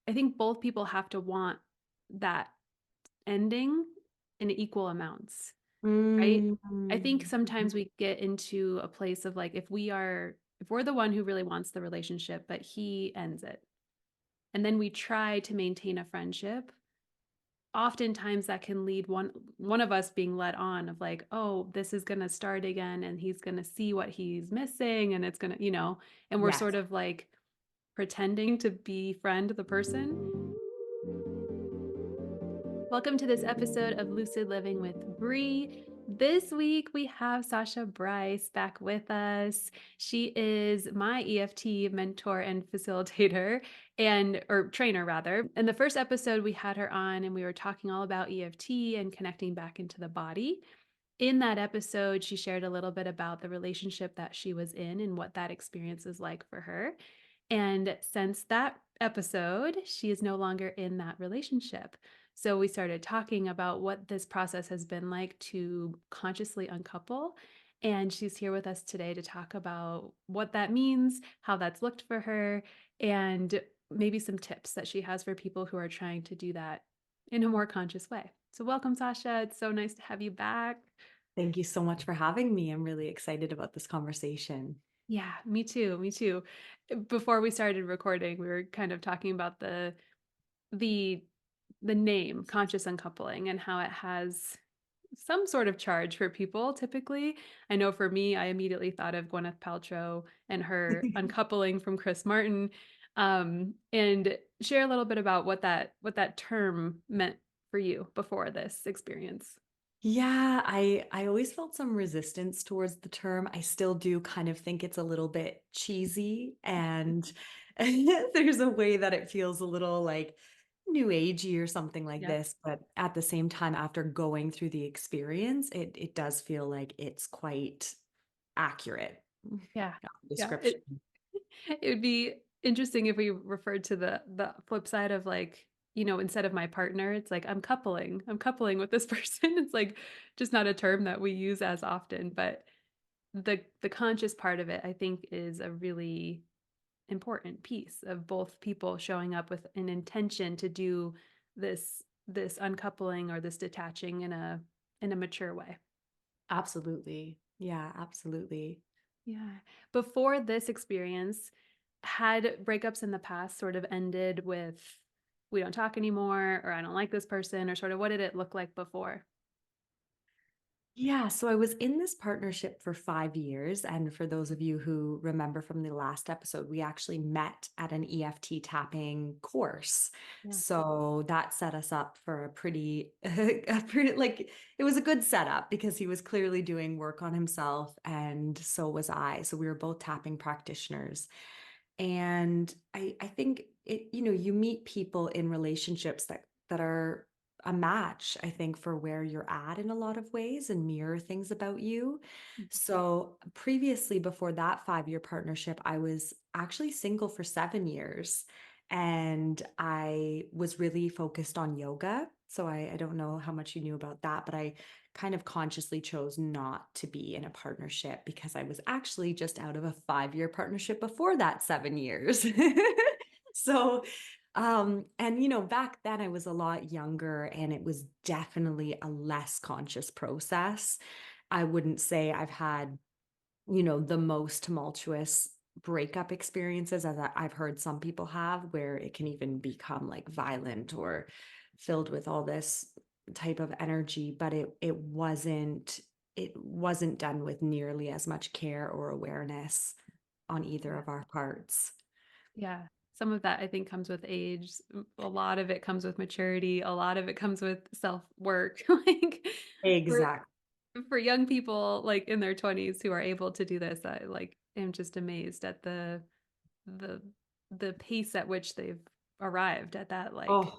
I think both people have to want that ending in equal amounts, right? I think Mm. sometimes we get into a place of like, if we're the one who really wants the relationship, but he ends it, and then we try to maintain a friendship, oftentimes that can lead one of us being led on of like, oh, this is going to start again and he's going to see what he's missing and it's going to, and we're Yes. sort of like pretending to befriend the person. Welcome to this episode of Lucid Living with Bree. This week we have Sacha Bryce back with us. She is my EFT mentor and facilitator or trainer rather. In the first episode we had her on and we were talking all about EFT and connecting back into the body. In that episode, she shared a little bit about the relationship that she was in and what that experience is like for her. And since that episode, she is no longer in that relationship. So we started talking about what this process has been like to consciously uncouple. And she's here with us today to talk about what that means, how that's looked for her, and maybe some tips that she has for people who are trying to do that in a more conscious way. So, welcome, Sacha. It's so nice to have you back. Thank you so much for having me. I'm really excited about this conversation. Yeah, me too. Me too. Before we started recording, we were kind of talking about the the name conscious uncoupling and how it has some sort of charge for people typically. I know for me, I immediately thought of Gwyneth Paltrow and her uncoupling from Chris Martin. And share a little bit about what that term meant for you before this experience. Yeah, I always felt some resistance towards the term. I still do kind of think it's a little bit cheesy and there's a way that it feels a little like new agey or something like Yeah. this, but at the same time after going through the experience, it does feel like it's quite accurate. Yeah. Yeah. Description. It would be interesting if we referred to the flip side of like, instead of my partner, it's like I'm coupling with this person. It's like just not a term that we use as often, but the conscious part of it, I think, is a really important piece of both people showing up with an intention to do this uncoupling or this detaching in a mature way. Absolutely. Yeah, absolutely. Yeah. Before this experience, had breakups in the past sort of ended with we don't talk anymore or I don't like this person or sort of what did it look like before? Yeah, so I was in this partnership for 5 years. And for those of you who remember from the last episode, we actually met at an EFT tapping course. Yeah. So that set us up for a pretty, like, it was a good setup because he was clearly doing work on himself, and so was I. So we were both tapping practitioners. And I think you meet people in relationships that are a match, I think, for where you're at in a lot of ways and mirror things about you. Mhm. So previously, before that 5 year partnership, I was actually single for 7 years. And I was really focused on yoga. So I don't know how much you knew about that, but I kind of consciously chose not to be in a partnership because I was actually just out of a 5 year partnership before that 7 years. So, and back then I was a lot younger and it was definitely a less conscious process. I wouldn't say I've had, the most tumultuous breakup experiences as I've heard some people have, where it can even become like violent or filled with all this type of energy, but it wasn't done with nearly as much care or awareness on either Yeah. of our parts. Yeah. Some of that I think comes with age. A lot of it comes with maturity. A lot of it comes with self-work. Like for Exactly. for young people like in their 20s who are able to do this, I like am just amazed at the the pace at which they've arrived at that like Oh,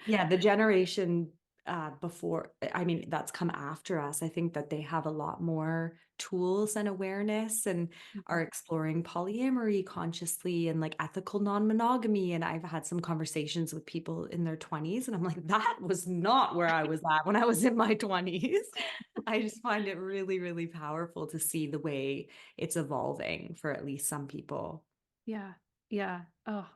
yeah, the generation before, I mean, that's come after us. I think that they have a lot more tools and awareness and are Mhm. exploring polyamory consciously and like ethical non-monogamy. And I've had some conversations with people in their 20s, and I'm like, that was not where I was at when I was in my 20s. I just find it really, really powerful to see the way it's evolving for at least some people. Yeah. Yeah. Oh,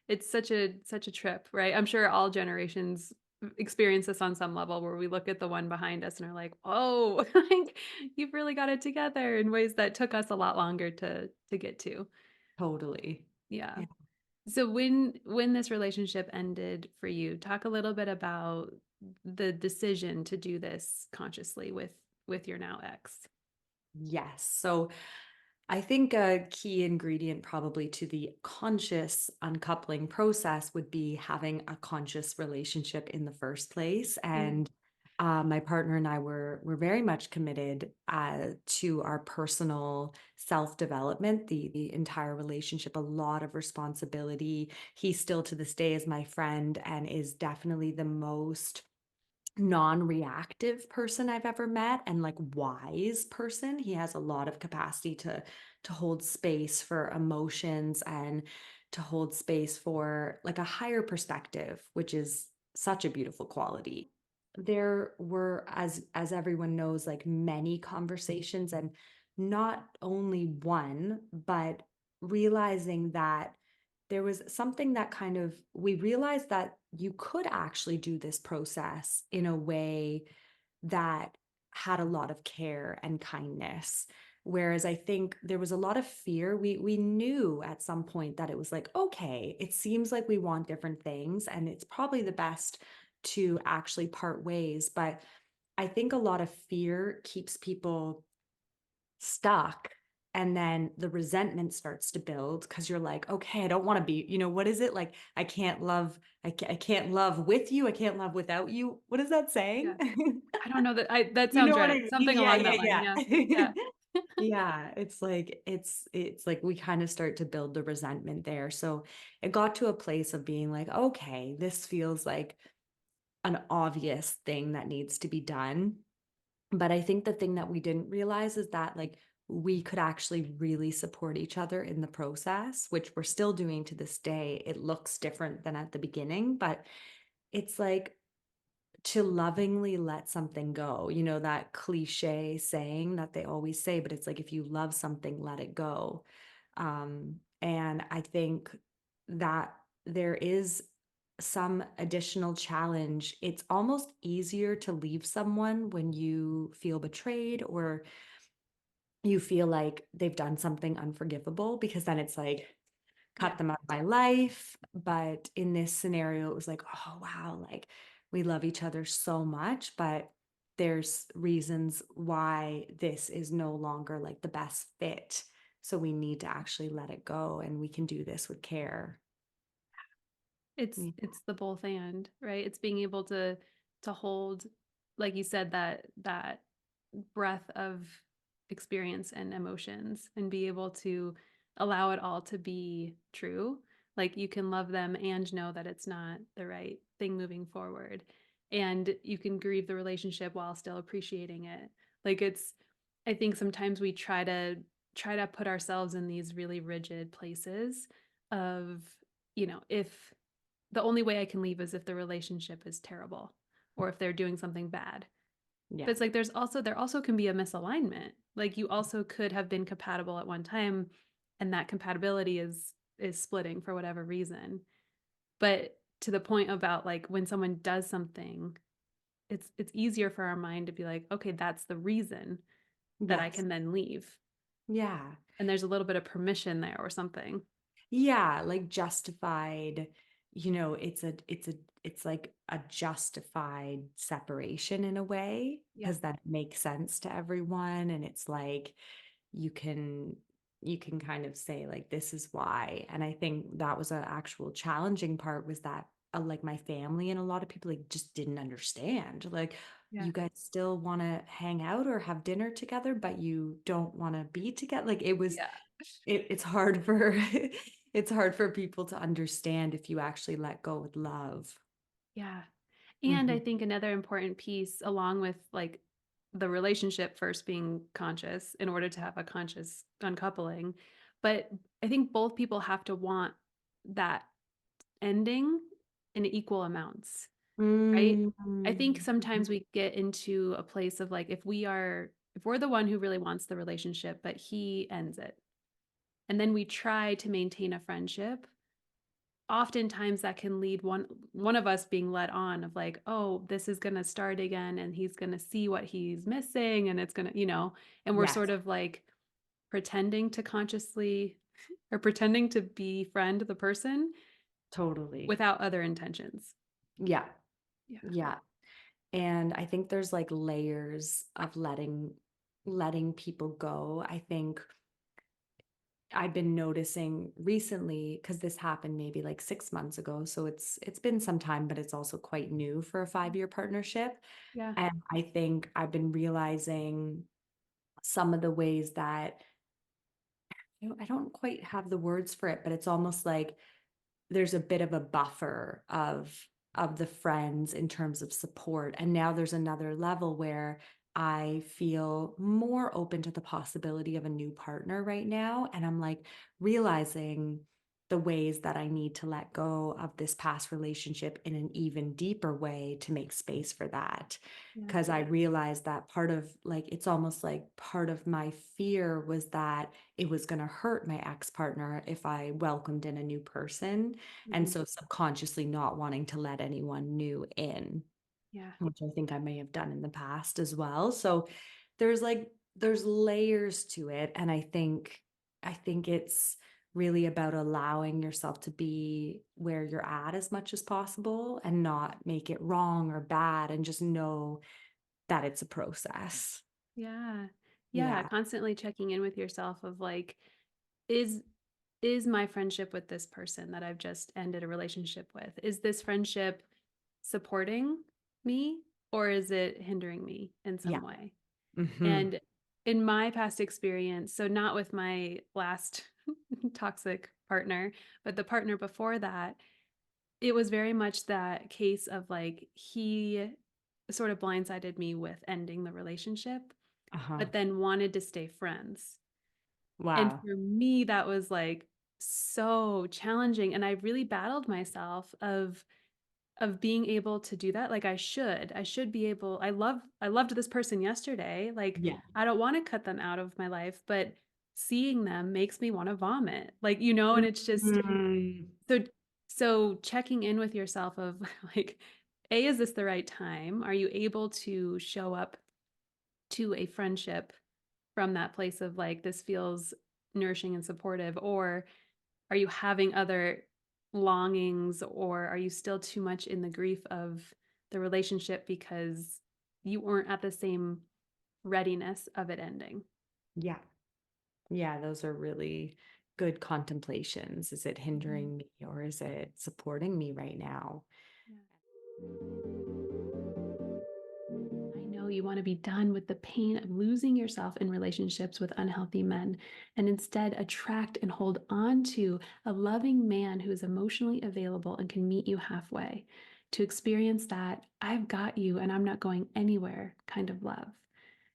it's such a trip, right? I'm sure all generations experience this on some level where we look at the one behind us and are like, "Whoa, like you've really got it together," in ways that took us a lot longer to get to. Totally. Yeah. Yeah. So when this relationship ended for you, talk a little bit about the decision to do this consciously with your now ex. Yes. So I think a key ingredient probably to the conscious uncoupling process would be having a conscious relationship in the first place. Mm, And my partner and I were very much committed to our personal self development, the entire relationship, a lot of responsibility. He still to this day is my friend and is definitely the most non-reactive person I've ever met and like wise person. He has a lot of capacity to hold space for emotions and to hold space for like a higher perspective, which is such a beautiful quality. There were, as everyone knows, like many conversations and not only one, but realizing that there was something that kind of we realized that you could actually do this process in a way that had a lot of care and kindness. Whereas I think there was a lot of fear. We knew at some point that it was like, okay, it seems like we want different things, and it's probably the best to actually part ways. But I think a lot of fear keeps people stuck, and then the resentment starts to build because you're like, okay, I don't want to be, what is it like? I can't love with you, I can't love without you. What is that saying? yeah. I don't know that that You sounds know what I right. mean? Something Yeah, along yeah, that line. Yeah. yeah. Yeah. Yeah, it's like it's like we kind of start to build the resentment there. So it got to a place of being like, okay, this feels like an obvious thing that needs to be done. But I think the thing that we didn't realize is that like we could actually really support each other in the process, which we're still doing to this day. It looks different than at the beginning, but it's like to lovingly let something go. That cliche saying that they always say, but it's like if you love something, let it go. And I think that there is some additional challenge. It's almost easier to leave someone when you feel betrayed or you feel like they've done something unforgivable, because then it's like, Yeah. cut them out of my life. But in this scenario, it was like, oh, wow, like we love each other so much, but there's reasons why this is no longer like the best fit. So we need to actually let it go, and we can do this with care. It's Yeah. it's the both and, right? It's being able to hold, like you said, that breadth of experience and emotions and be able to allow it all to be true. Like you can love them and know that it's not the right thing moving forward. And you can grieve the relationship while still appreciating it. Like it's I think sometimes we try to put ourselves in these really rigid places of, if the only way I can leave is if the relationship is terrible or if they're doing something bad. But Yeah. it's like there also can be a misalignment. Like you also could have been compatible at one time and that compatibility is splitting for whatever reason. But to the point about like when someone does something, it's easier for our mind to be like, okay, that's the reason that I Yes. can then leave. Yeah. And there's a little bit of permission there or something. Yeah, like justified, it's like a justified separation in a way, Yeah. because that makes sense to everyone. And it's like you can you can kind of say like this is why. And I think that was an actual challenging part, was that like my family and a lot of people like just didn't understand. Like, Yeah. you guys still want to hang out or have dinner together, but you don't want to be together. Like it was Yeah. it's hard for it's hard for people to understand if you actually let go with love. Yeah. And I Mhm. think another important piece, along with like the relationship first being conscious in order to have a conscious uncoupling, but I think both people have to want that ending in equal amounts, right? I think Mm. sometimes we get into a place of like, if we're the one who really wants the relationship, but he ends it, and then we try to maintain a friendship, oftentimes that can lead one of us being led on of like, oh, this is going to start again and he's going to see what he's missing and it's going to, and we're sort Yes, of like pretending to consciously or pretending to befriend the person totally. without other intentions. Yeah. Yeah. Yeah. And I think there's like layers of letting people go. I think I've been noticing recently because this happened maybe like 6 months ago. So it's been some time, but it's also quite new for a 5 year partnership. Yeah. And I think I've been realizing some of the ways that I don't quite have the words for it, but it's almost like there's a bit of a buffer of the friends in terms of support, and now there's another level where I feel more open to the possibility of a new partner right now, and I'm like realizing the ways that I need to let go of this past relationship in an even deeper way to make space for that. Yeah. Because I realized that part of like, it's almost like part of my fear was that it was going to hurt my ex partner if I welcomed in a new person. And Mhm. so subconsciously not wanting to let anyone new in, Yeah. which I think I may have done in the past as well. So there's layers to it. And I think it's really about allowing yourself to be where you're at as much as possible and not make it wrong or bad and just know that it's a process. Yeah. Yeah. Yeah. Constantly checking in with yourself of like, is is my friendship with this person that I've just ended a relationship with, is this friendship supporting me or is it hindering me in some Yeah. way? Hmm. And in my past experience, so not with my last toxic partner, but the partner before that, it was very much that case of like he sort of blindsided me with ending the relationship, Uh-huh. but then wanted to stay friends. And Wow. for me, that was like so challenging. And I really battled myself of being able to do that. Like I should be able, I loved this person yesterday. Like Yeah. I don't want to cut them out of my life, but seeing them makes me want to vomit. Like, and it's just Mhm. so checking in with yourself of like, A, is this the right time? Are you able to show up to a friendship from that place of like, this feels nourishing and supportive? Or are you having other longings, or are you still too much in the grief of the relationship because you weren't at the same readiness of it ending? Yeah. Yeah, those are really good contemplations. Is it Mhm. hindering me or is it supporting me right now? Yeah. I know you want to be done with the pain of losing yourself in relationships with unhealthy men and instead attract and hold on to a loving man who is emotionally available and can meet you halfway. To experience that, I've got you and I'm not going anywhere kind of love.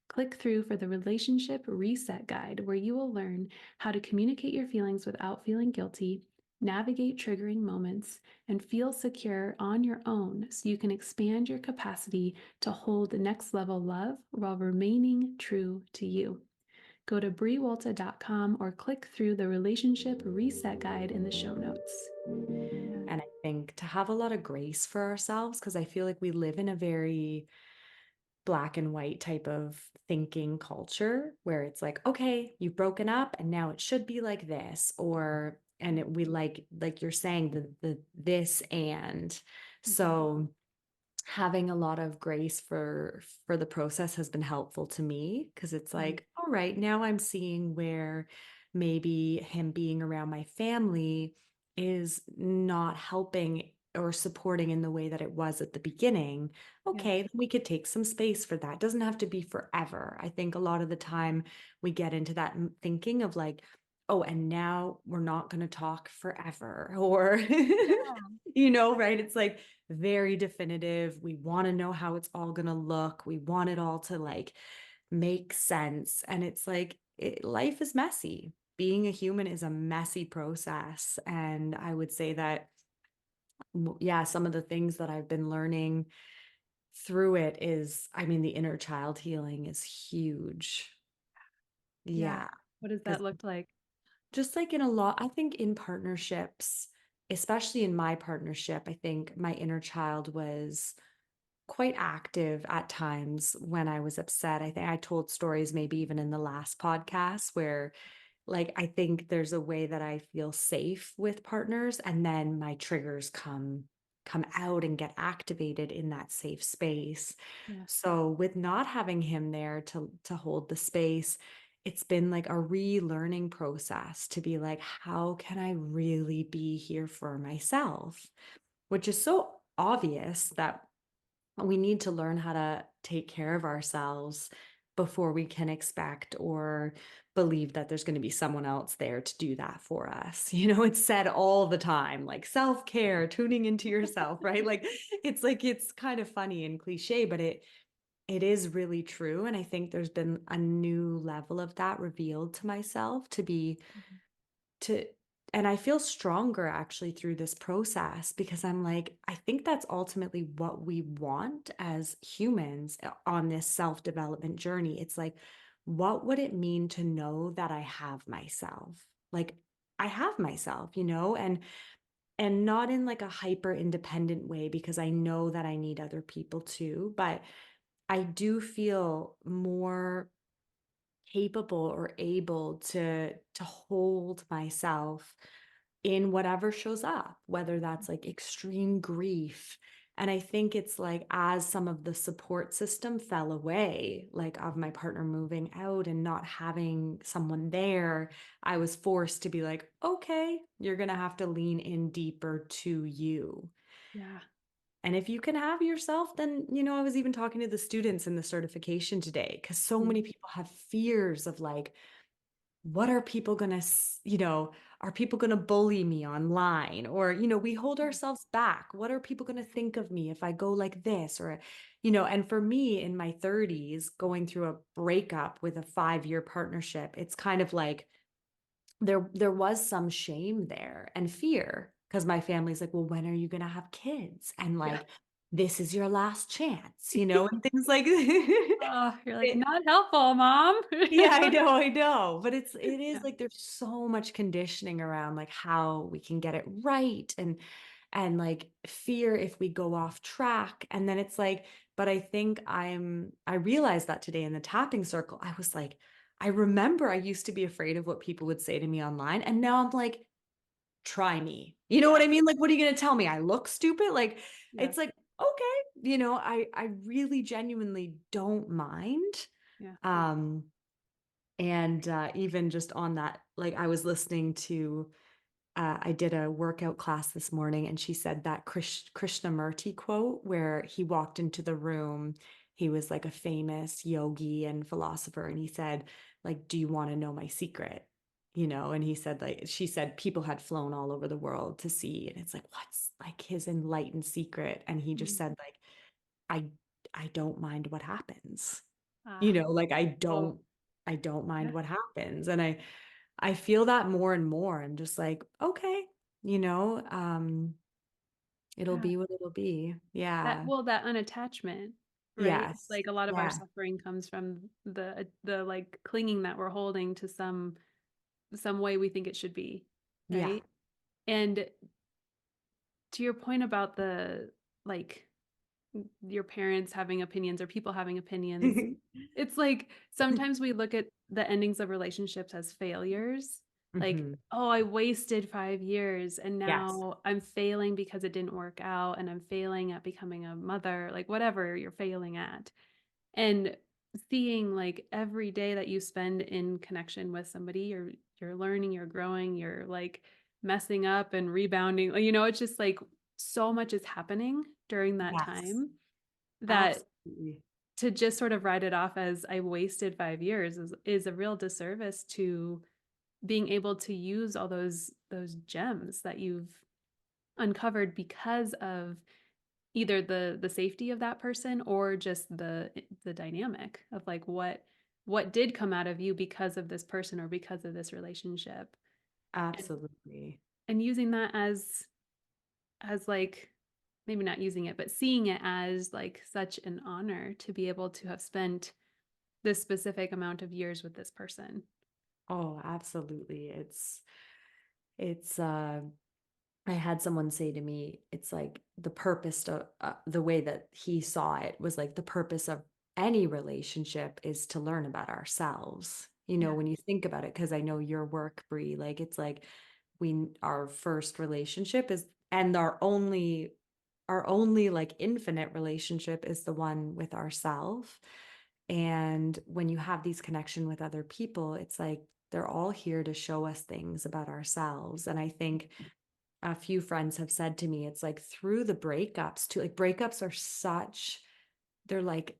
Click through for the Relationship Reset Guide, where you will learn how to communicate your feelings without feeling guilty, navigate triggering moments, and feel secure on your own so you can expand your capacity to hold next level love while remaining true to you. Go to briewolta.com or click through the Relationship Reset Guide in the show notes. Yeah. And I think to have a lot of grace for ourselves, because I feel like we live in a very black and white type of thinking culture where it's like, okay, you've broken up and now it should be like this, or we like you're saying the this and Mhm. so having a lot of grace for the process has been helpful to me because it's Mhm. like, all right, now I'm seeing where maybe him being around my family is not helping or supporting in the way that it was at the beginning. Yeah. Okay, we could take some space for that. Doesn't have to be forever. I think a lot of the time we get into that thinking of like, oh, and now we're not going to talk forever or Yeah. right? It's like very definitive. We want to know how it's all going to look. We want it all to like make sense. And it's like life is messy. Being a human is a messy process. And I would say that, yeah, some of the things that I've been learning through it is, I mean, the inner child healing is huge. Yeah. Yeah. What does Because that look like? just like in a lot, I think in partnerships, especially in my partnership, I think my inner child was quite active at times when I was upset. I think I told stories maybe even in the last podcast where like I think there's a way that I feel safe with partners and then my triggers come out and get activated in that safe space. Yeah. So with not having him there to hold the space, it's been like a relearning process to be like, how can I really be here for myself? Which is so obvious that we need to learn how to take care of ourselves before we can expect or believe that there's going to be someone else there to do that for us. It's said all the time, like self-care, tuning into yourself, right? Like it's kind of funny and cliche, but it is really true. And I think there's been a new level of that revealed to myself Mhm. to and I feel stronger actually through this process because I'm like, I think that's ultimately what we want as humans on this self-development journey. It's like, what would it mean to know that I have myself? Like I have myself, and not in like a hyper independent way because I know that I need other people too, but I do feel more capable or able to hold myself in whatever shows up, whether that's like extreme grief. And I think it's like as some of the support system fell away, like of my partner moving out and not having someone there, I was forced to be like, okay, you're going to have to lean in deeper to you. Yeah. And if you can have yourself, then, I was even talking to the students in the certification today because so Mm. many people have fears of like, what are people going to, are people going to bully me online? Or, we hold Yeah. ourselves back. What are people going to think of me if I go like this? Or, and for me in my 30s, going through a breakup with a 5-year partnership, it's kind of like there was some shame there and fear because my family's like, well, when are you going to have kids? And Yeah. like, this is your last chance, and things like Oh, you're like, it, not helpful, mom. yeah, I know. But it is Yeah. like there's so much conditioning around like how we can get it right and like fear if we go off track. And then it's like, but I think I realized that today in the tapping circle, I was like, I remember I used to be afraid of what people would say to me online. And now I'm like, try me. You know Yeah. what I mean? Like, what are you gonna tell me? I look stupid? Like, Yeah. it's like, okay, I really genuinely don't mind. Yeah. Um, and even just on that, like I was listening to, I did a workout class this morning, and she said that Krishnamurti quote where he walked into the room. He was like a famous yogi and philosopher, and he said, like, "Do you want to know my secret?" And he said, like, she said, people had flown all over the world to see, and it's like, what's like his enlightened secret? And he just Mhm. said, like, I I don't mind what happens. Ah, Like oh, I don't mind yeah. what happens. And I feel that more and more. I'm just like, okay, you know, um, it'll Yeah. be what it'll be. That, Yeah. well, that unattachment, right? It's Yes. like a lot of our Yeah. suffering comes from the like clinging that we're holding to some way we think it should be, Yeah. right? And to your point about the like your parents having opinions or people having opinions, it's like sometimes we look at the endings of relationships as failures. Like, Hmm. oh, I wasted 5 years and Yes. now I'm failing because it didn't work out and I'm failing at becoming a mother, like whatever you're failing at. And seeing like every day that you spend in connection with somebody, you're learning, you're growing, you're like messing up and rebounding. It's just like so much is happening during that Yes. time that Absolutely. to just sort of write it off as I wasted 5 years is a real disservice to being able to use all those gems that you've uncovered because of either the safety of that person or just the dynamic of like what did come out of you because of this person or because of this relationship, and Absolutely. and using that as like maybe not using it but seeing it as like such an honor to be able to have spent this specific amount of years with this person. Oh, absolutely. It's I had someone say to me, it's like the purpose to the way that he saw it was like the purpose of any relationship is to learn about ourselves. Yeah. When you think about it, because I know your work, Bree, like it's like our first relationship is, and our only like infinite relationship is the one with ourself. And when you have these connection with other people, it's like they're all here to show us things about ourselves. And I think a few friends have said to me, it's like through the breakups too, like breakups are such, they're like,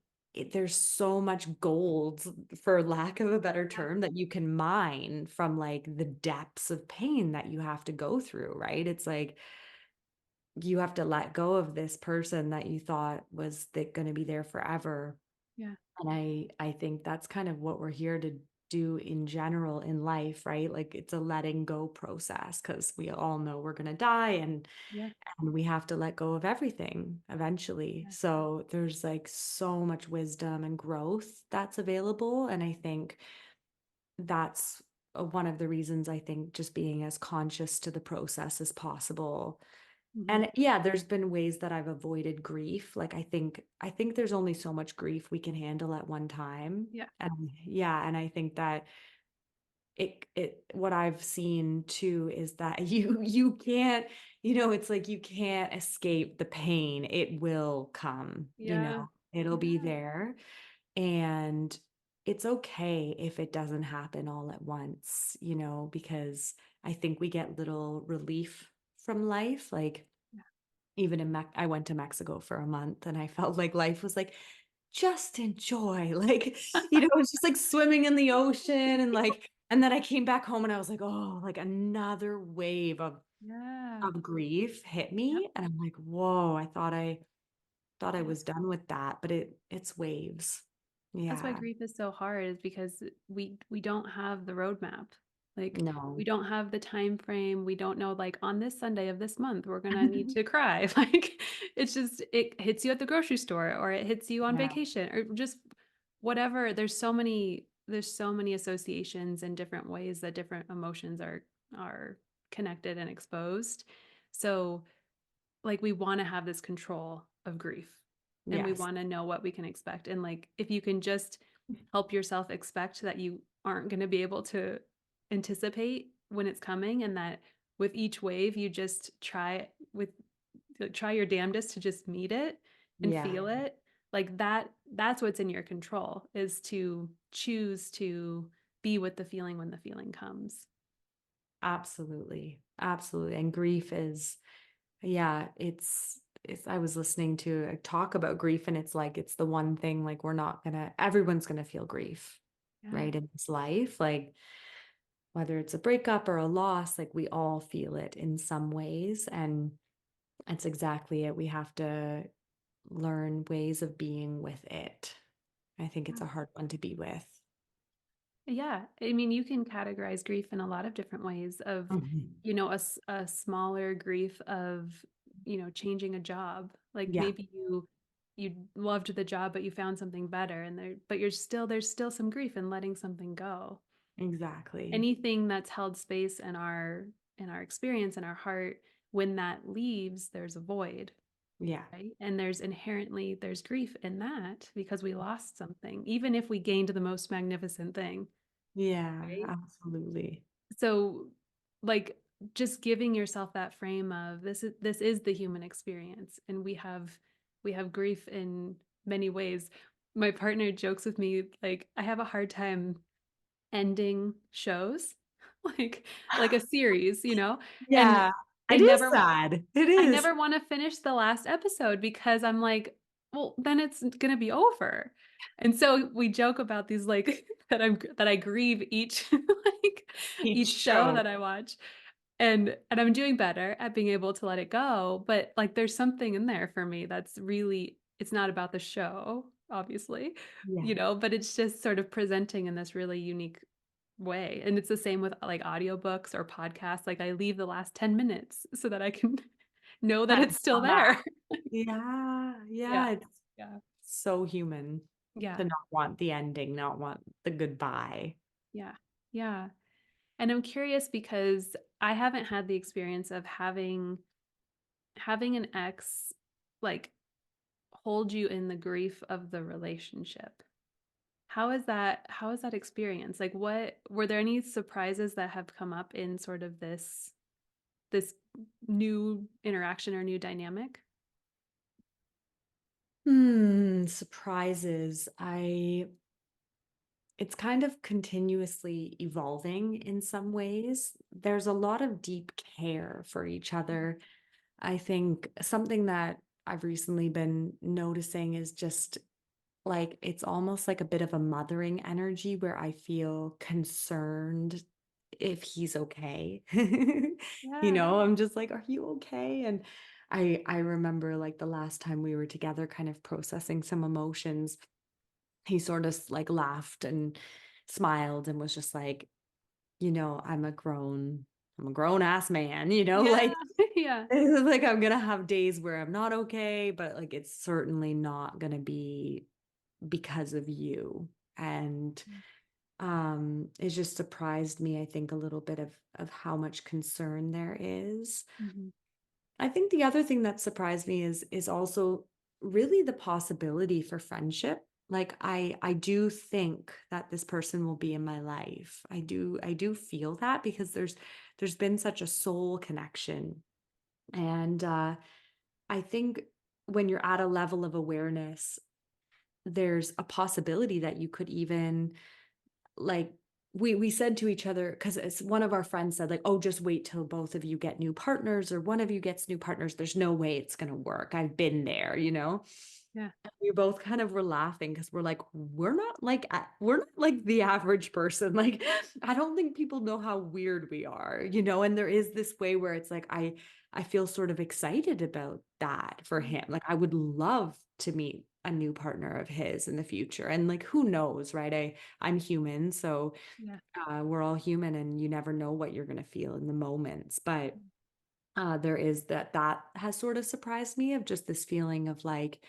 there's so much gold, for lack of a better Yeah. term, that you can mine from like the depths of pain that you have to go through, right? It's like you have to let go of this person that you thought was going to be there forever. Yeah. And I think that's kind of what we're here to do in general in life, right? Like it's a letting go process, because we all know we're going to die, Yeah. and we have to let go of everything eventually. Yeah. So there's like so much wisdom and growth that's available. And I think that's one of the reasons I think just being as conscious to the process as possible. Hmm. And yeah, there's been ways that I've avoided grief. Like I think there's only so much grief we can handle at one time. Yeah. And yeah, and I think that it what I've seen too is that you can't, it's like you can't escape the pain. It will come, Yeah. it'll be Yeah. there. And it's okay if it doesn't happen all at once, because I think we get little relief from life. Like Yeah. even I went to Mexico for a month, and I felt like life was like, just enjoy. Like, it was just like swimming in the ocean, and then I came back home and I was like, oh, like another wave Yeah. of grief hit Yep. me. And I'm like, whoa, I thought I Yeah. was done with that, but it's waves. That's why Yeah. grief is so hard, is because we don't have the roadmap. Like we No. don't have the time frame. We don't know, like, on this Sunday of this month we're gonna need to cry. Like it's just, it hits you at the grocery store, or it hits you on Yeah. vacation, or just whatever. There's so many associations and different ways that different emotions are connected and exposed. So like we want to have this control of grief, and we Yes. want to know what we can expect, and like if you can just help yourself expect that you aren't going to be able to anticipate when it's coming, and that with each wave you just try your damnedest to just meet it and Yeah. feel it, like that's what's in your control, is to choose to be with the feeling when the feeling comes. Absolutely. Absolutely. And grief is, yeah, it's I was listening to a talk about grief, and it's like it's the one thing, like everyone's gonna feel grief, Yeah. right, in this life. Like whether it's a breakup or a loss, like we all feel it in some ways. And that's exactly it. We have to learn ways of being with it. I think it's Yeah. a hard one to be with. Yeah, I mean, you can categorize grief in a lot of different ways of, Mhm. a smaller grief of, changing a job. Like Yeah, maybe you loved the job, but you found something better, and there's still some grief in letting something go. exactly. Anything that's held space in our experience, in our heart, when that leaves, there's a void, Yeah. right? And there's grief in that, because we lost something, even if we gained the most magnificent thing, Yeah, right? absolutely. So like just giving yourself that frame of, this is the human experience, and we have grief in many ways. My partner jokes with me, like, I have a hard time ending shows, like like a series, and Yeah, I it is never sad. It I is. never want to finish the last episode, because I'm like, well, then it's going to be over. And so we joke about these, like, that I grieve each like Each each show show. that I watch. And I'm doing better at being able to let it go, but like there's something in there for me that's really, it's not about the show, obviously, Yeah. but it's just sort of presenting in this really unique way. And it's the same with like audiobooks or podcasts. Like I leave the last 10 minutes so that I can know that Kind it's of still come back. there. Yeah, Yeah. yeah, it's Yeah. so human Yeah. to not want the ending, not want the goodbye. Yeah. Yeah. And I'm curious because I haven't had the experience of having an ex like hold you in the grief of the relationship. How is that experience? Like what were there any surprises that have come up in sort of this new interaction or new dynamic? Surprises. It's kind of continuously evolving in some ways. There's a lot of deep care for each other. I think something that I've recently been noticing is just like it's almost like a bit of a mothering energy where I feel concerned if he's okay. Yeah. I'm just like, are you okay? And I remember like the last time we were together kind of processing some emotions, he sort of like laughed and smiled and was just like, I'm a grown ass man, Yeah. like Yeah. like I'm gonna have days where I'm not okay, but like it's certainly not gonna be because of you. And it just surprised me, I think, a little bit of how much concern there is. Mhm. I think the other thing that surprised me is also really the possibility for friendship. Like I do think that this person will be in my life. I do feel that because there's been such a soul connection. And I think when you're at a level of awareness, there's a possibility that you could even like we said to each other, because it's one of our friends said like, oh, just wait till both of you get new partners or one of you gets new partners, there's no way it's going to work, I've been there. Yeah. We both kind of were laughing because we're like, we're not like the average person. Like, I don't think people know how weird we are. And there is this way where it's like I feel sort of excited about that for him. Like I would love to meet a new partner of his in the future. And like who knows, right? I'm human, so Yeah. we're all human and you never know what you're going to feel in the moments. But there is that has sort of surprised me of just this feeling of like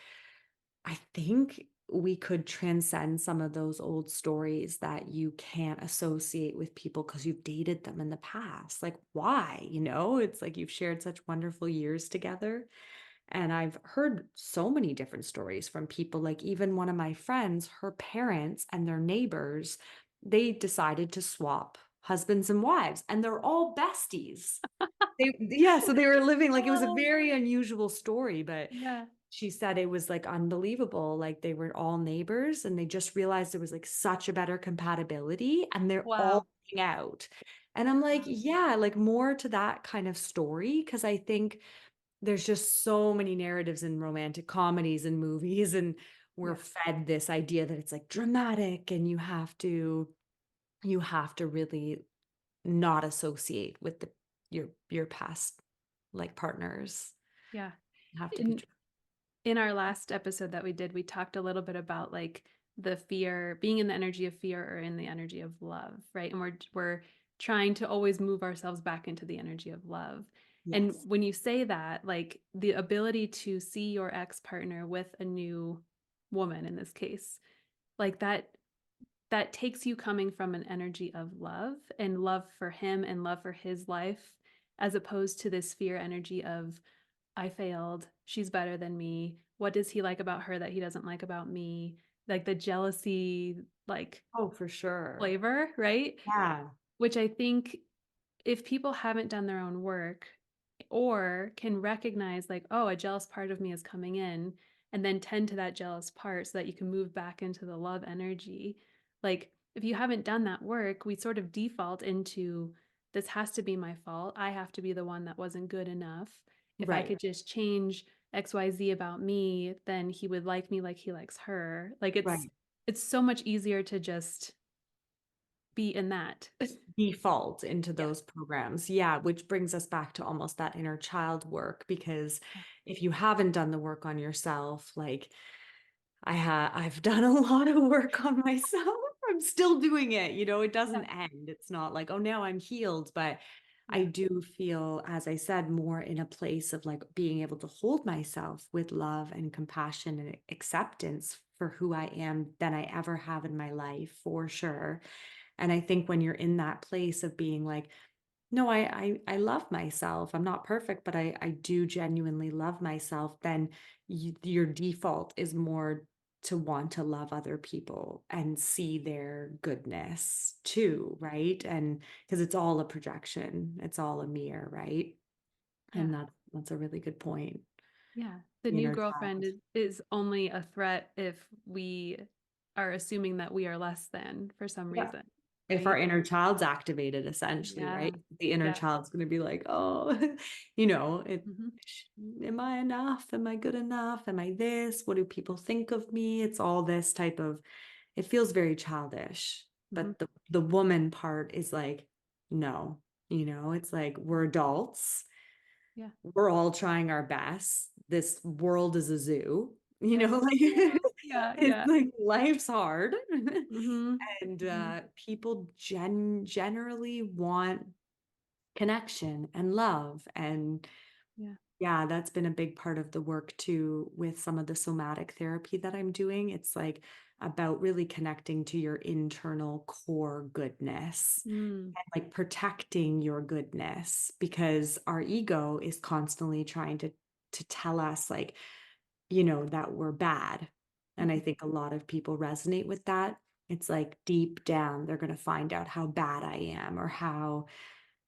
I think we could transcend some of those old stories that you can't associate with people because you've dated them in the past. Like, why? It's like you've shared such wonderful years together. And I've heard so many different stories from people, like even one of my friends, her parents and their neighbors, they decided to swap husbands and wives, and they're all besties. Yeah, so they were living like it was a Oh, very unusual story, but yeah. she said it was like unbelievable. Like they were all neighbors and they just realized there was like such a better compatibility and they're all Wow. hanging out. And I'm like, yeah, like more to that kind of story. Cause I think there's just so many narratives in romantic comedies and movies, and we're Yeah. fed this idea that it's like dramatic and you have to really not associate with your past like partners. Yeah. You have to be In in our last episode that we did, we talked a little bit about like the fear, being in the energy of fear or in the energy of love, right? And we're trying to always move ourselves back into the energy of love. And yes. when you say that, like the ability to see your ex-partner with a new woman in this case, like that takes you coming from an energy of love and love for him and love for his life, as opposed to this fear energy of I failed. She's better than me. What does he like about her that he doesn't like about me? Like the jealousy, like Oh, for sure. flavor, right? Yeah. Which I think if people haven't done their own work or can recognize, like, oh, a jealous part of me is coming in, and then tend to that jealous part so that you can move back into the love energy. Like, if you haven't done that work, we sort of default into this has to be my fault. I have to be the one that wasn't good enough. If I Right. could just change XYZ about me, then he would like me like he likes her. Like Right. it's so much easier to just be in that. Default into Yeah. those programs. Yeah, which brings us back to almost that inner child work because if you haven't done the work on yourself, like I've done a lot of work on myself. I'm still doing it. It Yeah. doesn't end. It's not like, oh, now I'm healed, but I Yeah. do feel, as I said, more in a place of like being able to hold myself with love and compassion and acceptance for who I am than I ever have in my life, for sure. And I think when you're in that place of being like, no, I love myself. I'm not perfect, but I do genuinely love myself. Then your default is more to want to love other people and see their goodness too, right? And because it's all a projection, it's all a mirror, right? Yeah. And that's a really good point. Yeah. The The new inner girlfriend child. is only a threat if we are assuming that we are less than for some Yeah. reason, If our right? inner child's activated, essentially, right? Yeah. The inner Yeah. child's going to be like, oh, Hmm. am I enough? Am I good enough? Am I this? What do people think of me? It's all this type of, it feels very childish. Hmm. But the woman part is like, no, it's like we're adults. Yeah. We're all trying our best. This world is a zoo, Yes. like Yeah. it's Yeah. like life's hard. Hmm. And Hmm. people generally want connection and love. And Yeah. yeah, that's been a big part of the work too with some of the somatic therapy that I'm doing. It's like about really connecting to your internal core goodness Mm. and like protecting your goodness because our ego is constantly trying to tell us like, that we're bad. And I Hmm. think a lot of people resonate with that. It's like deep down, they're going to find out how bad I am or how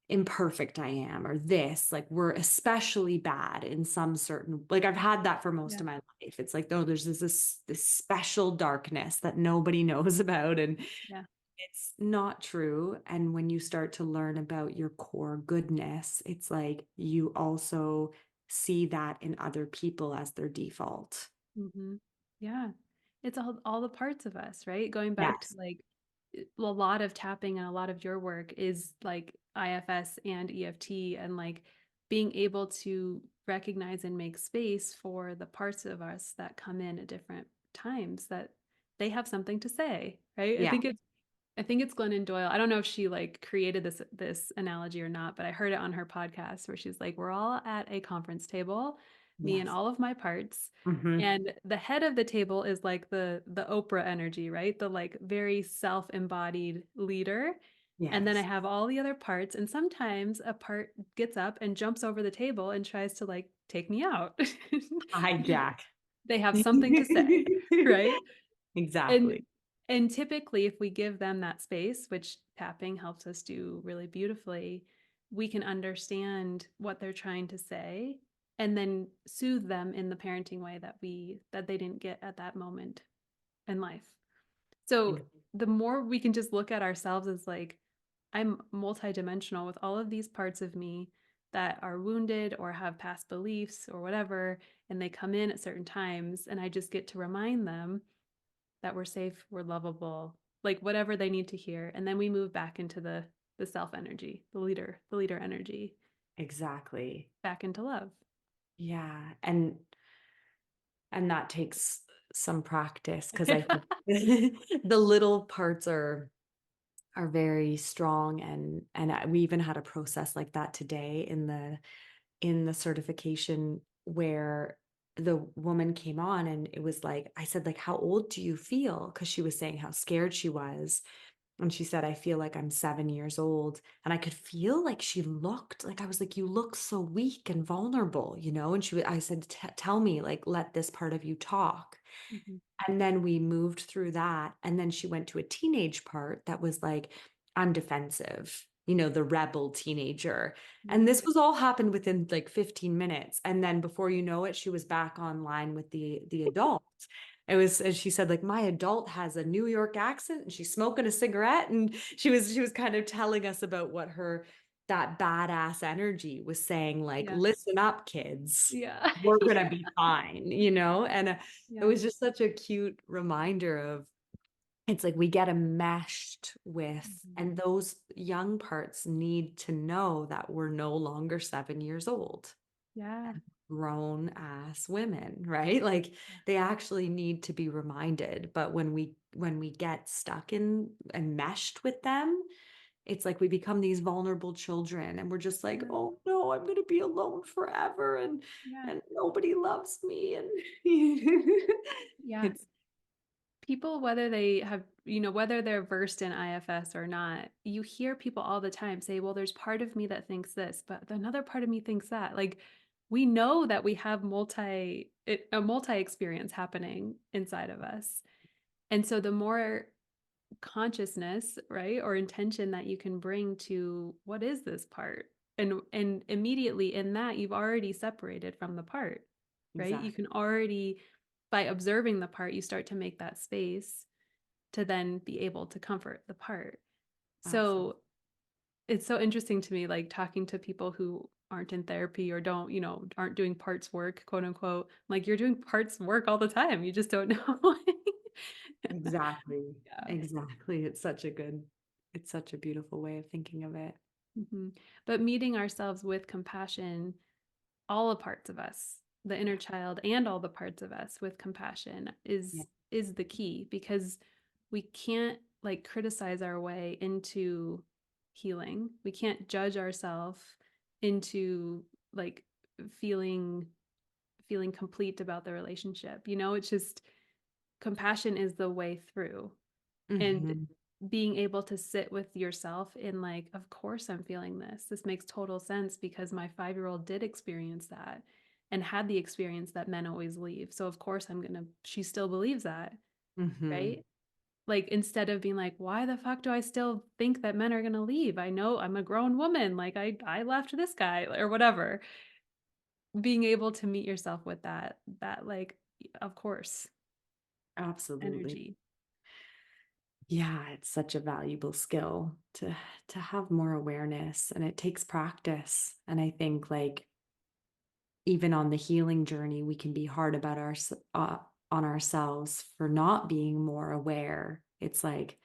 imperfect I am or this. Like, we're especially bad in some certain, like, I've had that for most Yeah. of my life. It's like, oh, there's this special darkness that nobody knows about. And Yeah. it's not true. And when you start to learn about your core goodness, it's like you also see that in other people as their default. Hmm. Yeah. It's all the parts of us, right? Going back to Yes. like a lot of tapping and a lot of your work is like IFS and EFT and like being able to recognize and make space for the parts of us that come in at different times that they have something to say, right? Yeah. I think it's Glennon Doyle. I don't know if she like created this analogy or not, but I heard it on her podcast where she's like, we're all at a conference table, me and Yes. all of my parts. Hmm. And the head of the table is like the Oprah energy, right? The like very self-embodied leader. And then I Yes. have all the other parts, and sometimes a part gets up and jumps over the table and tries to like take me out because Hijack. they have something to say, right? And Exactly. and typically if we give them that space, which tapping helps us do really beautifully, we can understand what they're trying to say and then soothe them in the parenting way that they didn't get at that moment in life. So the more we can just look at ourselves as like, I'm multidimensional with all of these parts of me that are wounded or have past beliefs or whatever, and they come in at certain times, and I just get to remind them that we're safe, we're lovable, like whatever they need to hear. And then we move back into the self energy, the leader energy, Exactly. back into love. Yeah. And that takes some practice because I Yeah. think the little parts are very strong and we even had a process like that today in the certification where the woman came on and it was like I said like how old do you feel because she was saying how scared she was and she said I feel like I'm 7 years old and I could feel like she looked like I was like you look so weak and vulnerable and I said tell me like let this part of you talk Mhm. and then we moved through that. And then she went to a teenage part that was like, I'm defensive, the rebel teenager. And Mhm. this was all happened within like 15 minutes. And then before you know it, she was back online with the adult. It was, and she said, like, my adult has a New York accent and she's smoking a cigarette. And she was kind of telling us about what that badass energy was saying, like, Yeah. listen up, kids. Yeah. We're gonna Yeah. be fine, And it Yeah. was just such a cute reminder of it's like we get enmeshed with, Mhm. and those young parts need to know that we're no longer 7 years old, Yeah. grown ass women, right? Like Yeah. they actually need to be reminded. But when we get stuck in and meshed with them, it's like we become these vulnerable children and we're just like, Yeah. oh no, I'm gonna be alone forever Yeah. and nobody loves me. And Yeah. it's people, whether they have, whether they're versed in IFS or not, you hear people all the time say, well, there's part of me that thinks this, but another part of me thinks that. Like, we know that we have a multi experience happening inside of us. And so the more consciousness, right, or intention that you can bring to what is this part? And immediately in that you've already separated from the part, right? You Exactly. can already, by observing the part, you start to make that space to then be able to comfort the part. Absolutely. So it's so interesting to me, like talking to people who aren't in therapy or don't, aren't doing parts work, quote unquote. Like, you're doing parts work all the time. You just don't know. Exactly. Yeah. Exactly. It's such a beautiful way of thinking of it. But meeting ourselves with compassion, all the parts of us, the inner Yeah. child and all the parts of us with compassion Yeah. is the key, because we can't like criticize our way into healing. We can't judge ourselves into like feeling feeling complete about the relationship. It's just compassion is the way through. And Hmm. being able to sit with yourself in like, of course I'm feeling this. This makes total sense because my 5-year-old did experience that and had the experience that men always leave. So of course she still believes that, Hmm. right? Like, instead of being like, why the fuck do I still think that men are going to leave? I know I'm a grown woman. Like, I left this guy or whatever. Being able to meet yourself with that like, of course, Absolutely. energy. Yeah, it's such a valuable skill to have more awareness, and it takes practice. And I think like even on the healing journey, we can be hard about on ourselves for not being more aware. It's like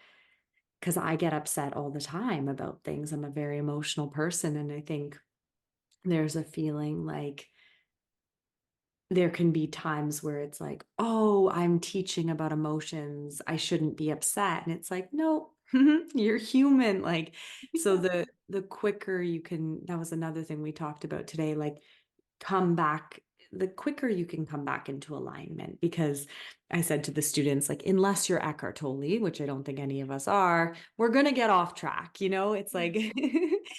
because I get upset all the time about things. I'm a very emotional person, and I think there's a feeling like there can be times where it's like, oh, I'm teaching about emotions, I shouldn't be upset. And it's like, no, you're human. Like, so Yeah. the quicker you can, that was another thing we talked about today, like come back, the quicker you can come back into alignment. Because I said to the students, like, unless you're Eckhart Tolle, which I don't think any of us are, we're going to get off track. It's like,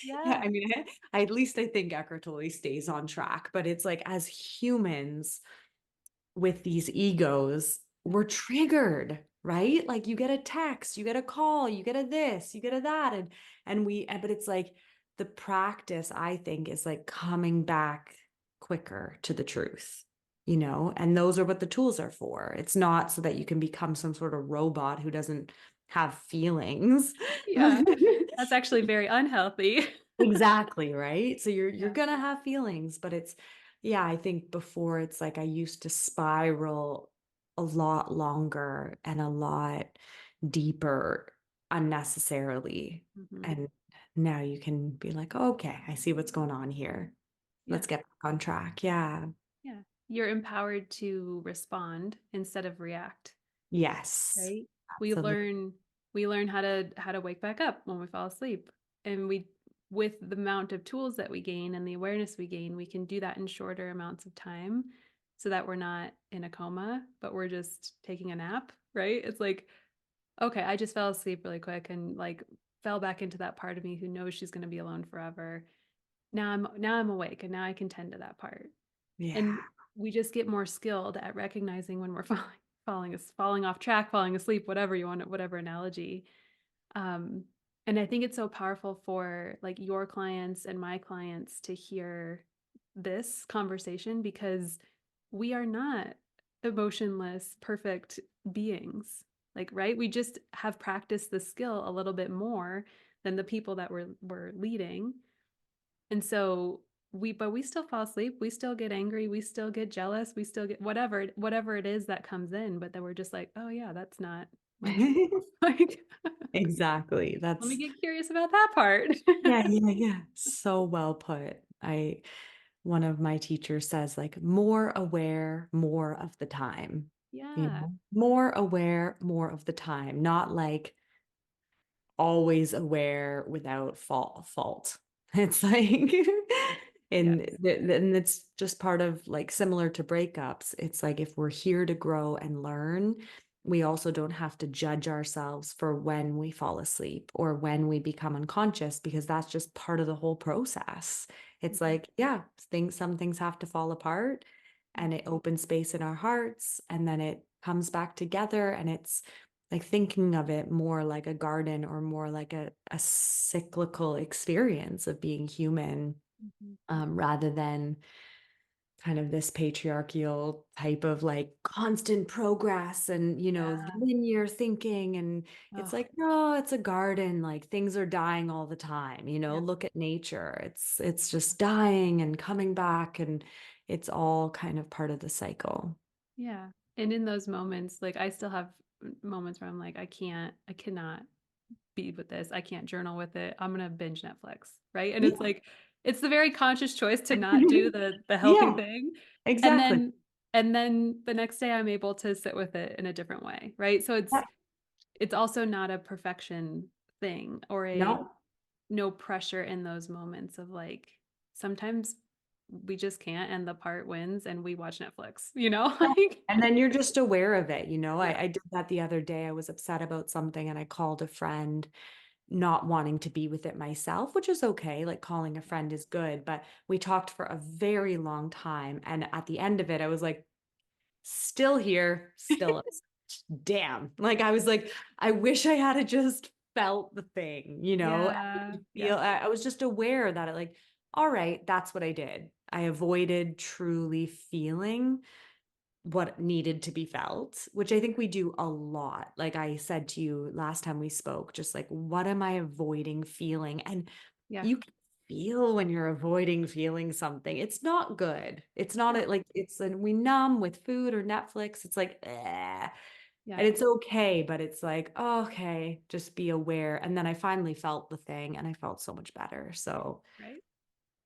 Yeah. I mean, at least I think Eckhart Tolle stays on track, but it's like as humans with these egos, we're triggered, right? Like you get a text, you get a call, you get a this, you get a that. But it's like the practice, I think, is like coming back quicker to the truth, and those are what the tools are for. It's not so that you can become some sort of robot who doesn't have feelings. Yeah. That's actually very unhealthy. Exactly, right? So you're Yeah. gonna have feelings, but it's yeah, I think before it's like I used to spiral a lot longer and a lot deeper unnecessarily. Hmm. And now you can be like, okay, I see what's going on here. Yeah. Let's get back on track. Yeah. Yeah. You're empowered to respond instead of react, Yes. right? We Absolutely. learn we learn how to wake back up when we fall asleep. And we with the amount of tools that we gain and the awareness we gain, we can do that in shorter amounts of time so that we're not in a coma, but we're just taking a nap, right? It's like, okay, I just fell asleep really quick and like fell back into that part of me who knows she's going to be alone forever. Now I'm awake and now I can tend to that part. And Yeah. we just get more skilled at recognizing when we're falling off track, falling asleep, whatever you want, whatever analogy. Um, and I think it's so powerful for like your clients and my clients to hear this conversation, because we are not emotionless, perfect beings. Like, right? We just have practiced the skill a little bit more than the people that we're leading. And so but we still fall asleep, we still get angry, we still get jealous, we still get whatever it is that comes in, but then we're just like, oh yeah, that's not my truth. Like, Exactly. let me That's get curious about that part. yeah, yeah, yeah. So well put. One of my teachers says like more aware more of the time. Yeah. More aware more of the time, not like always aware without fault. It's like Yes. and it's just part of like similar to breakups. It's like if we're here to grow and learn, we also don't have to judge ourselves for when we fall asleep or when we become unconscious, because that's just part of the whole process. It's Mhm. like, yeah, some things have to fall apart and it opens space in our hearts and then it comes back together. And it's like thinking of it more like a garden or more like a cyclical experience of being human, Mhm. rather than kind of this patriarchal type of like constant progress and, Yeah. linear thinking. And it's Oh, like, no, it's a garden. Like things are dying all the time, yeah. look at nature. It's just dying and coming back, and it's all kind of part of the cycle. Yeah. And in those moments, like I still have moments where I'm like, I cannot be with this. I can't journal with it. I'm gonna binge Netflix, right? And it's Yeah. like it's the very conscious choice to not do the healthy Yeah, thing. And exactly. then the next day I'm able to sit with it in a different way, right? So Yeah. it's also not a perfection thing or a No. no pressure in those moments of like sometimes we just can't and the part wins and we watch Netflix, Yeah. like And then you're just aware of it. yeah. I did that the other day. I was upset about something and I called a friend, not wanting to be with it myself, which is okay. Like calling a friend is good, but we talked for a very long time. And at the end of it, I was like, still here, still upset. Damn. Like I was like, I wish I had just felt the thing, I Yeah. could Yeah. I was just aware that all right, that's what I did. I avoided truly feeling what needed to be felt, which I think we do a lot. Like I said to you last time we spoke, just like, what am I avoiding feeling? And Yeah. you can feel when you're avoiding feeling something. It's not good. It's not No. like and we numb with food or Netflix. It's like, eh. Yeah. And it's okay, but it's like, oh, okay, just be aware. And then I finally felt the thing and I felt so much better. So, Right.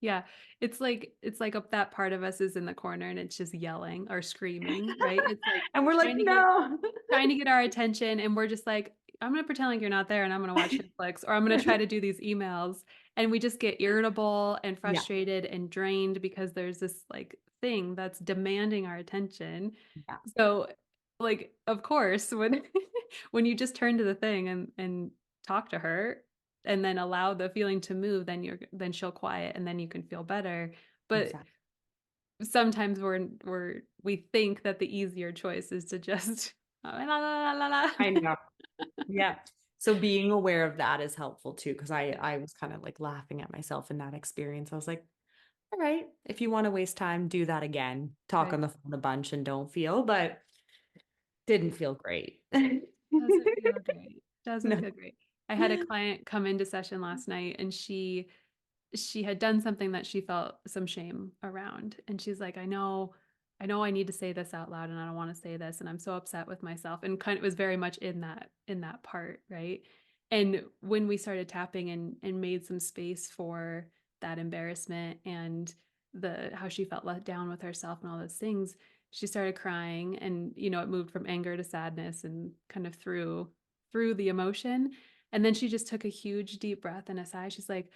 Yeah. It's like up that part of us is in the corner and it's just yelling or screaming, right? It's like and we're like, trying to get no. trying to get our attention and we're just like I'm going to pretend like you're not there and I'm going to watch Netflix or I'm going to try to do these emails and we just get irritable and Yeah. frustrated and drained because there's this like thing that's demanding our attention. Yeah. So like of course when when you just turn to the thing and talk to her and then allow the feeling to move then she'll quiet and then you can feel better. But Exactly. sometimes we think that the easier choice is to just la la la la. I know. Yeah. So being aware of that is helpful too, because Yeah, I was kind of like laughing at myself in that experience. I was like, all right, if you want to waste time, do that again. Talk right. on the phone a bunch and don't feel, but didn't feel great. Doesn't feel great. Doesn't No. feel great. I had a client come into session last night and she had done something that she felt some shame around. And she's like, I know I need to say this out loud and I don't want to say this. And I'm so upset with myself. And kind of was very much in that part, right? And when we started tapping and made some space for that embarrassment and the how she felt let down with herself and all those things, she started crying and it moved from anger to sadness and kind of through the emotion. And then she just took a huge deep breath and a sigh. She's like,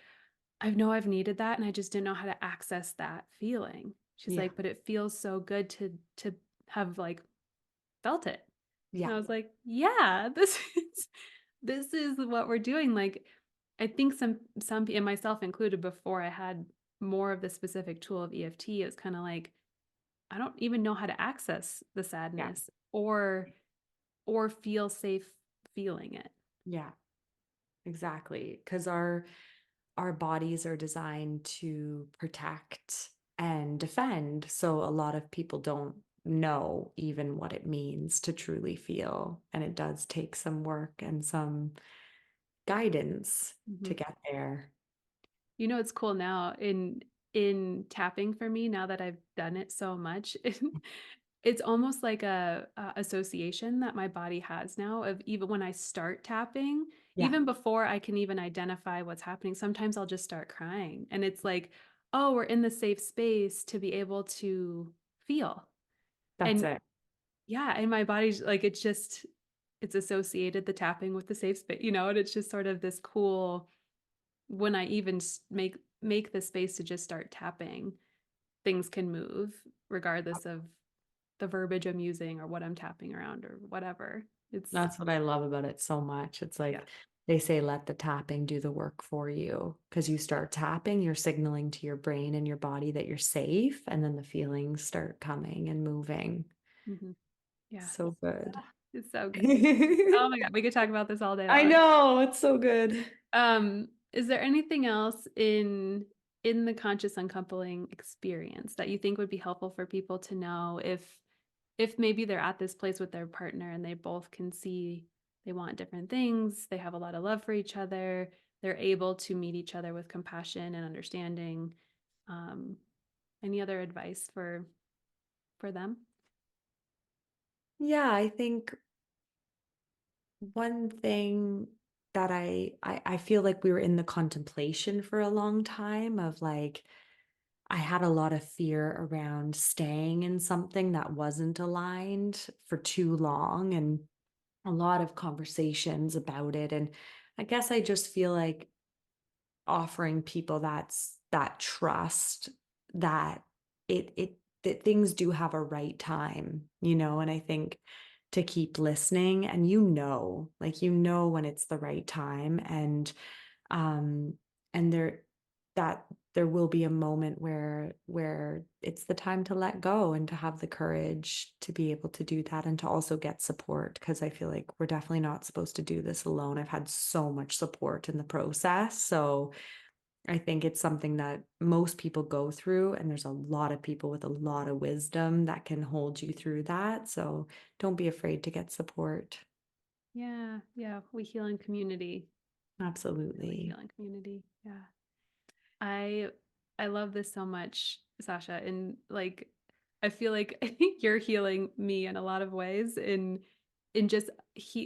I know I've needed that and I just didn't know how to access that feeling. She's Yeah. like, but it feels so good to have like felt it. And Yeah. I was like, yeah, this is what we're doing. Like I think some and myself included before I had more of the specific tool of EFT, it was kind of like I don't even know how to access the Yeah. sadness or feel safe feeling it. Yeah. Exactly. Because our bodies are designed to protect and defend. So a lot of people don't know even what it means to truly feel. And it does take some work and some guidance to Mhm. get there. It's cool now in tapping for me now that I've done it so much. It's almost like a association that my body has now of even when I start tapping, Yeah, even before I can even identify what's happening, sometimes I'll just start crying. And it's like, oh, we're in the safe space to be able to feel. that's And it. yeah, and my body's like it's associated the tapping with the safe space, and it's just sort of this cool when I even make the space to just start tapping, things can move regardless of the verbiage I'm using or what I'm tapping around or whatever. It's That's what I love about it so much. It's yeah. like they say, let the tapping do the work for you. Because you start tapping, you're signaling to your brain and your body that you're safe, and then the feelings start coming and moving. Hmm. Yeah. So good. It's so good. Oh my God, we could talk about this all day I long. know, it's so good. Is there anything else in the conscious uncoupling experience that you think would be helpful for people to know if maybe they're at this place with their partner and they both can see they want different things, they have a lot of love for each other, they're able to meet each other with compassion and understanding. Um, any other advice for them? Yeah, I think one thing that I feel like we were in the contemplation for a long time of like I had a lot of fear around staying in something that wasn't aligned for too long and a lot of conversations about it. And I guess I just feel like offering people that trust that that things do have a right time, and I think to keep listening and like when it's the right time um and that there will be a moment where it's the time to let go and to have the courage to be able to do that and to also get support because I feel like we're definitely not supposed to do this alone. I've had so much support in the process, so I think it's something that most people go through, and there's a lot of people with a lot of wisdom that can hold you through that. So don't be afraid to get support. Yeah, yeah, we heal in community. Really Absolutely. heal in community. Yeah. I I love this so much, Sasha, and like I feel like I think you're healing me in a lot of ways in just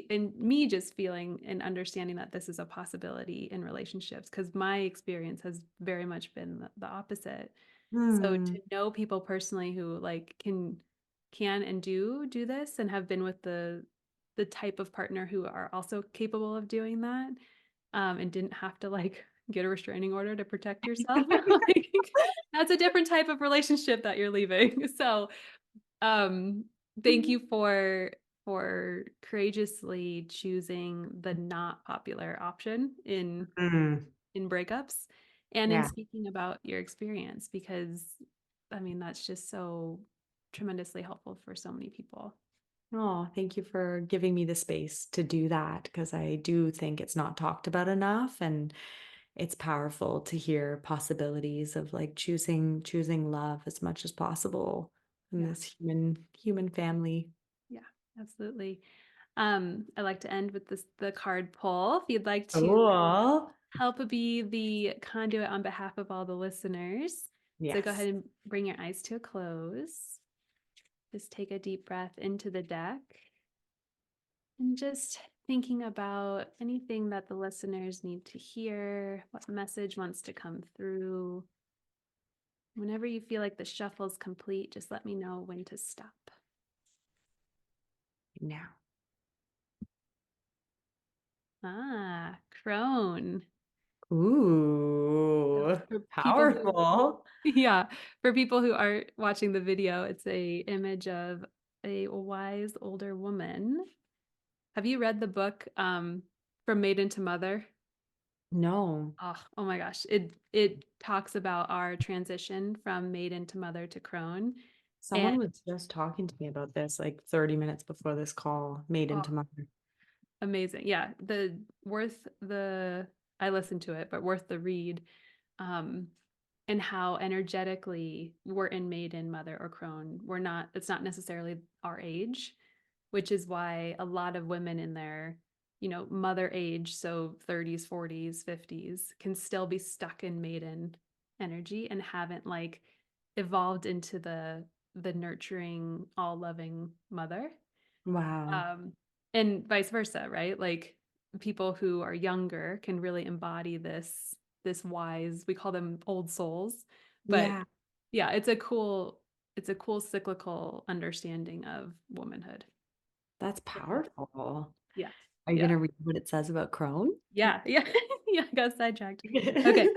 in me just feeling and understanding that this is a possibility in relationships because my experience has very much been the opposite. So Hmm. to know people personally who like can and do this and have been with the type of partner who are also capable of doing that, and didn't have to like get a restraining order to protect yourself. Like that's a different type of relationship that you're leaving. So, um, thank you for courageously choosing the not popular option Mm. in breakups and in Yeah. speaking about your experience because I mean that's just so tremendously helpful for so many people. Oh, thank you for giving me the space to do that because I do think it's not talked about enough, and it's powerful to hear possibilities of like choosing love as much as possible in Yeah. this human family. Yeah, absolutely. I like to end with the card pull. If you'd like to Cool. help be the conduit on behalf of all the listeners. So go Yes. ahead and bring your eyes to a close. Just take a deep breath into the deck and just thinking about anything that the listeners need to hear, what message wants to come through. Whenever you feel like the shuffle is complete, just let me know when to stop. Now. Ah, crone. Ooh, For people who powerful. yeah, for people who aren't watching the video, it's a image of a wise older woman. Have you read the book From Maiden to Mother? No, Oh my gosh. It talks about our transition from maiden to mother to crone. And someone was just talking to me about this like 30 minutes before this call, made oh, into mother. amazing. Yeah, the worth the I listened to it, but worth the read. Um, and how energetically we're in maiden, mother, or crone. We're not, it's not necessarily our age, which is why a lot of women in their, mother age, so 30s, 40s, 50s, can still be stuck in maiden energy and haven't like evolved into the nurturing, all loving mother. Wow. Um, and vice versa, right? Like people who are younger can really embody this wise, we call them old souls. But Yeah, yeah, it's a cool cyclical understanding of womanhood. that's Yeah. powerful. Yeah. Are you Yeah. gonna read what it says about Crone? Yeah. Yeah. Yeah. Got sidetracked. Okay.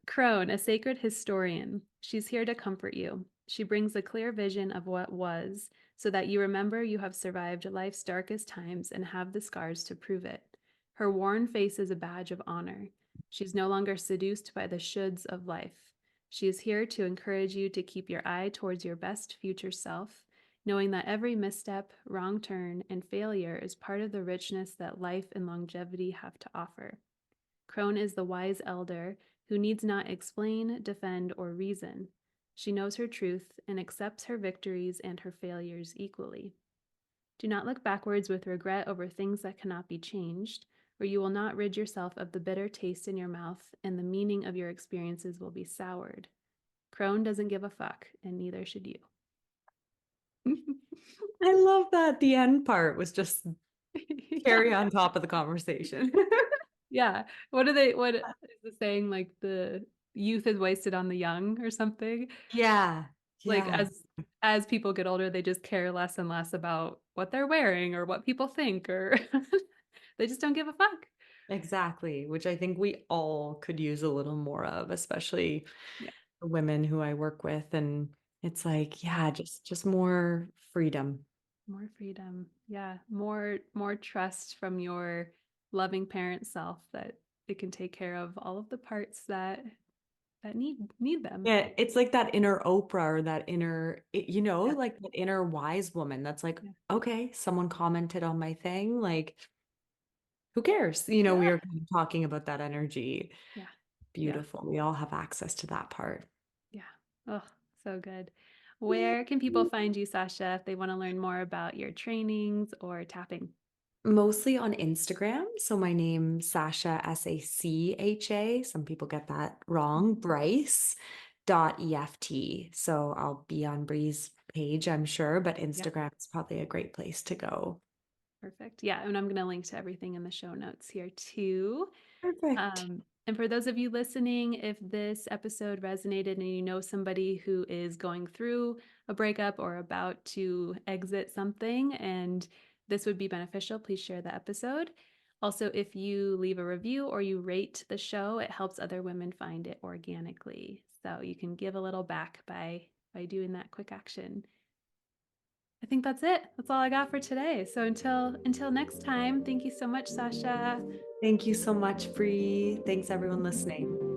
Crone, a sacred historian. She's here to comfort you. She brings a clear vision of what was, so that you remember you have survived life's darkest times and have the scars to prove it. Her worn face is a badge of honor. She's no longer seduced by the shoulds of life. She is here to encourage you to keep your eye towards your best future self, knowing that every misstep, wrong turn, and failure is part of the richness that life and longevity have to offer. Crone is the wise elder who needs not explain, defend, or reason. She knows her truth and accepts her victories and her failures equally. Do not look backwards with regret over things that cannot be changed, or you will not rid yourself of the bitter taste in your mouth, and the meaning of your experiences will be soured. Crone doesn't give a fuck, and neither should you. I love that the end part was just Yeah. cherry on top of the conversation. Yeah. What is the saying? Like the youth is wasted on the young or something? Yeah. Like Yeah. as people get older, they just care less and less about what they're wearing or what people think, or they just don't give a fuck. Exactly, which I think we all could use a little more of, especially Yeah. the women who I work with. And it's like, yeah, just more freedom. More freedom. Yeah. More trust from your loving parent self that it can take care of all of the parts that need them. Yeah, it's like that inner Oprah or that inner, Yeah. like that inner wise woman that's like, Yeah. okay, someone commented on my thing. Like, who cares? We Yeah. are kind of talking about that energy. Yeah. Yeah. Beautiful. We all have access to that part. Yeah. Oh, so good. Yeah. Where can people find you, Sasha, if they want to learn more about your trainings or tapping? Mostly on Instagram. So my name, Sacha, Sacha. Some people get that wrong. Bryce dot EFT. So I'll be on Bree's page, I'm sure, but Yeah. Instagram is probably a great place to go. Perfect. Yeah, and I'm going to link to everything in the show notes here too. Perfect. And for those of you listening, if this episode resonated and you know somebody who is going through a breakup or about to exit something and this would be beneficial, please share the episode. Also, if you leave a review or you rate the show, it helps other women find it organically. So you can give a little back by doing that quick action. I think that's it. That's all I got for today. So until next time, thank you so much, Sasha. Thank you so much, Bree. Thanks, everyone listening.